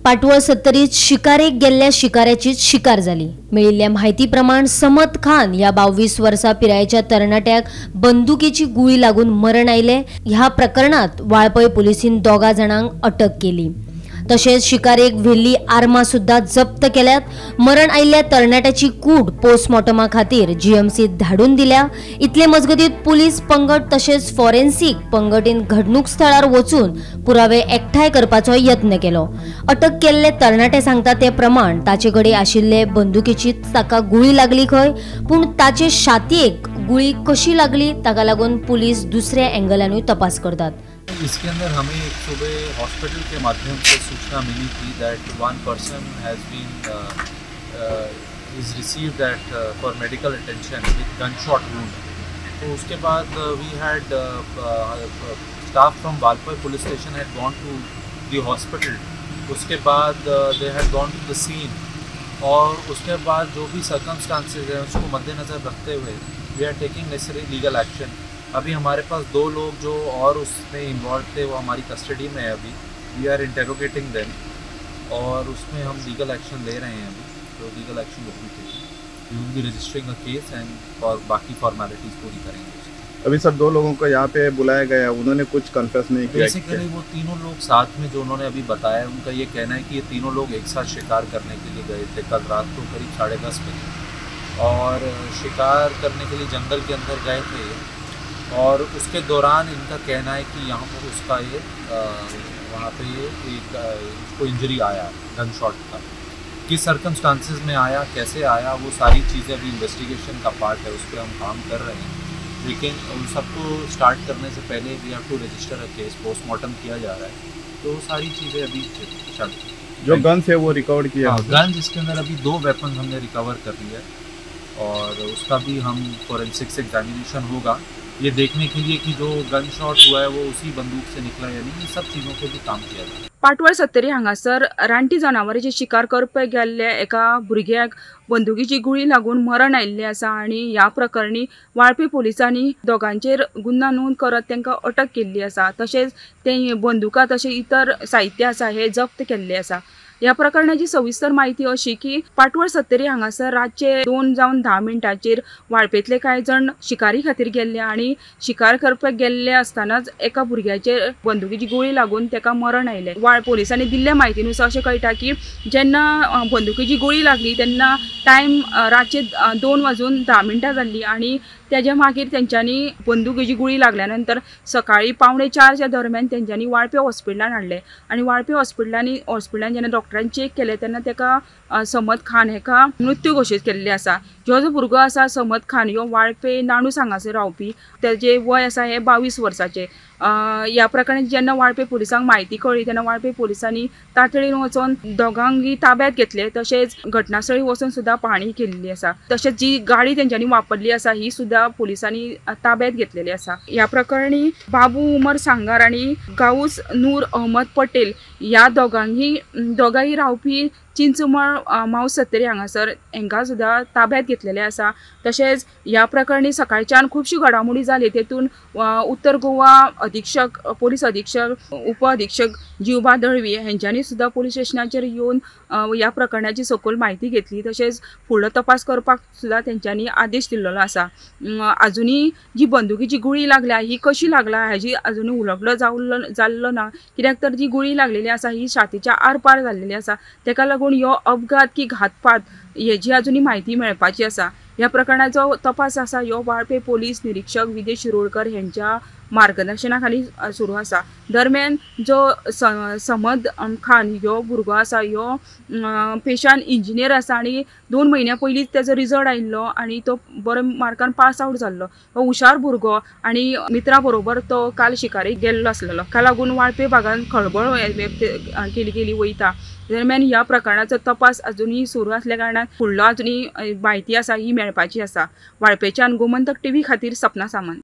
पाटवळ सत्तरीत शिकारेक गेल्ल्या शिकाऱ्याचीच शिकार झाली। मिळिल्ल्या माहिती प्रमाण समद खान या 22 वर्सां पिरायेच्या तरणाट्याक बंदुकेची गुळी लागून मरण आयले। ह्या प्रकरणात वाळपय पुलिसीन दोगा जणांक अटक केली। तसेच शिकारेक व्हेल्ली आर्मां सुद्धा जप्त केल्यात। मरण आयल्ल्या तरणाट्याची कूड पोस्टमॉर्टमा खातीर जीएमसीत धाडून दिल्या। इतले मजगतीत पुलीस पंगड तसेच फॉरेन्सिक पंगडीन घडणूक स्थळार वचून पुरावे एकठांय करपाचो यत्न केलो। अटक केल्ले तरणाटे सांगता ते प्रमाण ताचे कडेन आशिल्ले बंदुकेची ताका गुळी लागली खंय, पूण ताचे छातयेक गुळी कशी लागली ताका लागून पुलीस दुसऱ्या एंगलानूय तपास करतात। इसके अंदर हमें एक सुबह हॉस्पिटल के माध्यम से सूचना मिली थी that one person has been is received that for medical attention with gunshot wound. तो उसके बाद we had staff from Valpoi police station had gone to the hospital. उसके बाद they had gone to the scene और उसके बाद जो भी सर्कमस्टांसेस हैं उसको मद्देनज़र रखते हुए we are taking necessary legal action. अभी हमारे पास 2 लोग जो और उसमें इन्वॉल्व थे वो हमारी कस्टडी में है। अभी वी आर इंटेरोगेटिंग देम और उसमें हम लीगल एक्शन ले रहे हैं। अभी तो legal action will be taken, we will be registering a case and और बाकी फॉर्मेलिटीज़ पूरी करेंगे। अभी सर 2 लोगों को यहाँ पे बुलाया गया, उन्होंने कुछ कन्फेस नहीं किया। बेसिकली वो तीनों लोग साथ में जो उन्होंने अभी बताया, उनका ये कहना है कि ये तीनों लोग एक साथ शिकार करने के लिए गए थे कल रात को करीब 10:30 बजे और शिकार करने के लिए जंगल के अंदर गए थे और उसके दौरान इनका कहना है कि यहाँ पर उसका ये वहाँ पे ये एक उसको इंजरी आया गन शॉट का। किस सर्कमस्टांसेस में आया, कैसे आया, वो सारी चीज़ें अभी इन्वेस्टिगेशन का पार्ट है, उस पर हम काम कर रहे हैं। लेकिन उन सबको स्टार्ट करने से पहले we have to register a case, postmortem किया जा रहा है। तो सारी चीज़ें अभी चल जो गन्स है वो रिकवर किया। हाँ, गन जिसके अंदर अभी 2 वेपन हमने रिकवर कर लिया है और उसका भी हम फॉरेंसिक्स एग्जामिनेशन होगा ये देखने के लिए कि जो गन शॉट हुआ है वो उसी बंदूक से निकला या नहीं, ये सब चीज़ों पे भी काम किया जाए। पाटवळ सत्तरी हांगासर रानटी जनावरांची शिकार करपाक गेल्ल्या एका भुरग्याक बंदुकीची गुळी लागून मरण आयिल्लें आसा आणि ह्या प्रकरणी वाळपय पोलिसांनी दोगांचेर गुन्हा नोंद करत तांकां अटक केल्ली आसा। तशेंच ते बंदुका तशें इतर साहित्य आसा हे जप्त केल्ले आसा। या प्रकरणाची सविस्तर माहिती अशी की पाटवळ सत्तरी हांगासर रातचे 2:10 वाळपेतले कांय जण शिकारी खातीर गेल्ले आणि शिकार करपाक गेल्ले असतानाच एका भुरग्याचेर बंदुकीची गुळी लागून ताका मरण आयले। पोलिसांनी दिल्ल्या माहितीनुसार अशें कळटा की जेन्ना बंदुकीची गुळी लागली तेन्ना टायम रातचे 2:10 जाल्ली आणि त्याच्या मागीर तेंच्यांनी बंदुकीची गुळी लागल्यानंतर सकाळी 3:45 दरम्यान तेंच्यांनी वाळपे हॉस्पिटलान हाडले आणि वाळपे हॉस्पिटलान जेन्ना डॉक्टरांनी चेक केले तेन्ना ताका समद खान हेका मृत्यू घोशीत केल्ली आसा। जो भुरगो आसा समद खान ह्यो वाळपे नाणूस हांगासर रावपी, त्याचे वय आसा हे 22 वर्साचे। ह्या प्रकरणात जेन्ना वाळपे पुलिसांक माहिती कळ्ळी तेन्ना वाळपे पुलिसांनी तातडीन वचून दोगांकय ताब्यात घेतले। तशेंच घटनास्थळी वचून सुद्धा पाहणी केल्ली आसा। तशेंच जी गाडी तेंच्यांनी वापरली आसा ही सुद्धा पुलिसांनी ताब्यात घेतलेली आसा। ह्या प्रकरणी बाबू उमर सांगार आणि गाऊस नूर अहमद पटेल या दोगांय रावपी चिंचमळ माऊस सत्तरी हांगासर हांकां सुद्धा ताब्यात घेतलेले आसा। तशेंच ह्या प्रकरणी सकाळच्यान खुबशी घडामोडी जाली, तेतून उत्तर गोवा अधीक्षक पोलीस अधीक्षक उप अधीक्षक जिवबा दळवी हांच्यांनी सुद्धा पोलीस स्टेशनाचेर येवन ह्या प्रकरणाची सखोल माहिती घेतली। तशेंच फुडलो तपास करपाक सुद्धा तेंच्यांनी आदेश दिल्लो आसा। अजुनी जी बंदुकीची गुळी लागल्या ही कशी लागला हाजी अजुनी उलगडो जाल्लो ना, कित्याक तर जी गुळी लागलेली आसा ही छातीच्या आरपार जाल्लेली आसा। ताका लागून ह्यो अपघात की घातपात हेची अजुनी माहिती मेळपाची आसा। ह्या प्रकरणाचो तपास आसा ह्यो वाळपे पोलीस निरीक्षक विदेश शिरोडकर यांच्या मार्गदर्शनाखाली सुरू आसा। दरम्यान जो समद खान ह्यो भुरगो आसा ह्यो पेशान इंजिनियर आसा आणि 2 महिन्यां पयलींच त्याचो रिजल्ट आयिल्लो आणि तो बऱ्या मार्कान पास आउट जाल्लो। तो हुशार भुरगो आणि मित्रा बरोबर तो काल शिकारेक गेल्लो आसलेलो, ताका लागून वाळपे भागांत खळबळ केली वयता। दरम्यान ह्या प्रकरणाचो तपास अजुनी सुरू असल्या कारणान फुडलो अजुनी माहिती आसा ही मेळपाची आसा। वाळपेच्यान गोमंतक टीव्ही खातीर सपना सामंत।